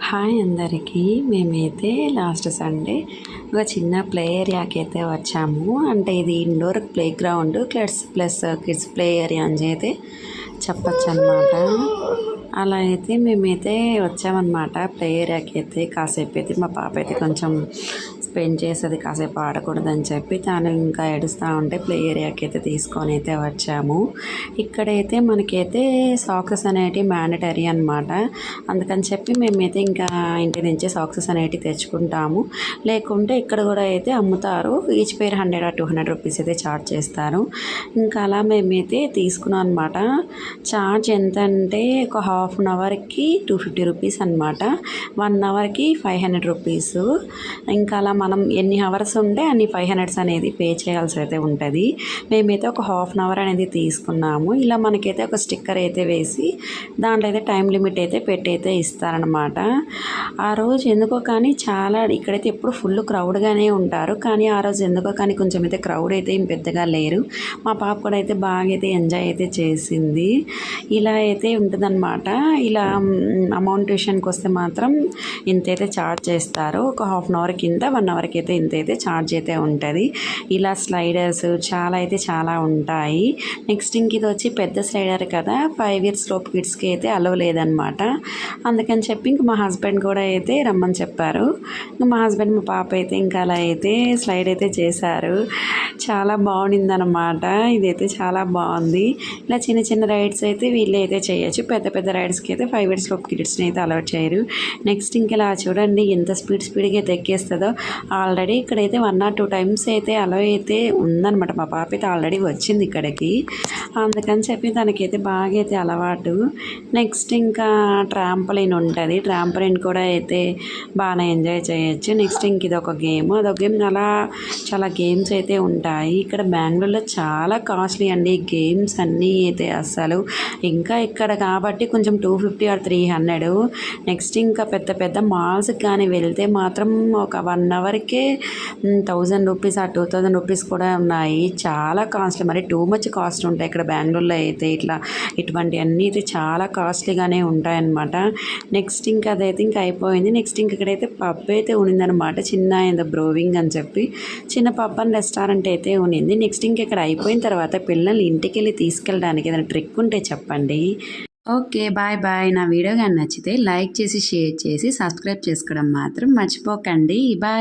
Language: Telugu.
హాయ్ అందరికీ. మేమైతే లాస్ట్ సండే ఒక చిన్న ప్లే ఏరియాకి అయితే వచ్చాము. అంటే ఇది indoor play ground plus kids play area అని అయితే చెప్పచ్చు అనమాట. అలా అయితే మేమైతే వచ్చామన్నమాట ప్లే ఏరియాకి అయితే. కాసేపు అయితే మా పాప అయితే కొంచెం స్పెండ్ చేసేది, కాసేపు ఆడకూడదని చెప్పి తాను ఇంకా ఏడుస్తూ ఉంటే ప్లే ఏరియాకి అయితే తీసుకొని అయితే వచ్చాము. ఇక్కడైతే మనకైతే సాక్సెస్ అనేటివి మ్యాండటరీ అనమాట. అందుకని చెప్పి మేమైతే ఇంకా ఇంటి నుంచి సాక్సెస్ అనేటివి తెచ్చుకుంటాము. లేకుంటే ఇక్కడ కూడా అయితే అమ్ముతారు. ఈచ్ పేర్ 100 or 200 రూపీస్ అయితే ఛార్జ్ చేస్తారు. ఇంకా అలా మేమైతే తీసుకున్నాం అనమాట. ఛార్జ్ ఎంత అంటే ఒక హాఫ్ అన్ అవర్కి 250 రూపీస్ అనమాట. 1 అవర్కి 500 రూపీస్. ఇంకా అలా మనం ఎన్ని అవర్స్ ఉంటే అన్ని 500 అనేది పే చేయాల్సి అయితే ఉంటుంది. మేమైతే ఒక హాఫ్ అన్ అవర్ అనేది తీసుకున్నాము. ఇలా మనకైతే ఒక స్టిక్కర్ అయితే వేసి దాంట్లో అయితే టైం లిమిట్ అయితే పెట్టి అయితే ఇస్తారనమాట. ఆ రోజు ఎందుకో కానీ చాలా ఇక్కడైతే ఎప్పుడు ఫుల్ క్రౌడ్గానే ఉంటారు. కానీ ఆ రోజు ఎందుకో కానీ కొంచెం అయితే క్రౌడ్ అయితే ఏం పెద్దగా లేరు. మా పాప కూడా అయితే బాగా అయితే ఎంజాయ్ అయితే చేసింది. ఇలా అయితే ఉంటుందన్నమాట. ఇలా అమౌంట్ విషయానికి వస్తే మాత్రం ఇంతైతే ఛార్జ్ చేస్తారు. ఒక హాఫ్ అన్ అవర్ కింద 1 అవర్కి అయితే ఇంతైతే ఛార్జ్ అయితే ఉంటుంది. ఇలా స్లైడర్స్ చాలా ఉంటాయి. నెక్స్ట్ ఇంక ఇది వచ్చి పెద్ద స్లైడర్ కదా, 5 years లోపు కిడ్స్కి అయితే అలవ్ లేదనమాట. అందుకని చెప్పి ఇంక మా హస్బెండ్ కూడా అయితే రమ్మని చెప్పారు. మా హస్బెండ్ మా పాప అయితే ఇంకా అలా అయితే స్లైడ్ అయితే చేశారు. చాలా బాగుండిందనమాట. ఇదైతే చాలా బాగుంది. ఇలా చిన్న చిన్న రైడ్స్ అయితే వీళ్ళు అయితే చేయొచ్చు. పెద్ద పెద్ద రైడ్స్కి అయితే 5 years లోపు కిడ్స్ని అయితే అలౌట్ చేయరు. నెక్స్ట్ ఇంక ఇలా చూడండి ఎంత స్పీడ్గా అయితే ఎక్కేస్తుందో. ఆల్రెడీ ఇక్కడైతే 1 or 2 times అయితే అలౌ అయితే ఉందన్నమాట. మా పాప అయితే ఆల్రెడీ వచ్చింది ఇక్కడికి. అందుకని చెప్పి తనకైతే బాగా అయితే అలవాటు. నెక్స్ట్ ఇంకా ట్రాంపలిన్ ఉంటుంది. ట్రాంపలిన్ కూడా అయితే బాగానే ఎంజాయ్ చేయొచ్చు. నెక్స్ట్ ఇంక ఇది ఒక గేమ్, అదొక గేమ్. అలా చాలా గేమ్స్ అయితే ఉంటాయి. ఇక్కడ బెంగళూరులో చాలా కాస్ట్లీ అండి గేమ్స్ అన్నీ అయితే అస్సలు. ఇంకా ఇక్కడ కాబట్టి కొంచెం 250 or 300. నెక్స్ట్ ఇంకా పెద్ద పెద్ద మాల్స్కి కానీ వెళ్తే మాత్రం ఒక 1 అవర్కే 1000 రూపీస్ ఆ 2000 రూపీస్ కూడా ఉన్నాయి. చాలా కాస్ట్లీ, మరి టూ మచ్ కాస్ట్ ఉంటాయి ఇక్కడ బెంగళూరులో అయితే. ఇటువంటి అన్నీ అయితే చాలా కాస్ట్లీగానే ఉంటాయన్నమాట. నెక్స్ట్ ఇంకా అదైతే ఇంకా అయిపోయింది. నెక్స్ట్ ఇంక ఇక్కడైతే పబ్ అయితే ఉన్నిందనమాట. చిన్న ఏదో బ్రోవింగ్ అని చెప్పి చిన్న పబ్ అండ్ రెస్టారెంట్ అయితే ఉన్నింది. నెక్స్ట్ ఇంక ఇక్కడ అయిపోయిన తర్వాత పిల్లల్ని ఇంటికి వెళ్ళి తీసుకెళ్ళడానికి ఏదైనా ట్రిక్ ఉంటే చెప్పండి. Okay, bye. నా వీడియో కానీ నచ్చితే లైక్ చేసి, షేర్ చేసి, సబ్స్క్రైబ్ చేసుకోవడం మాత్రం మర్చిపోకండి. బాయ్.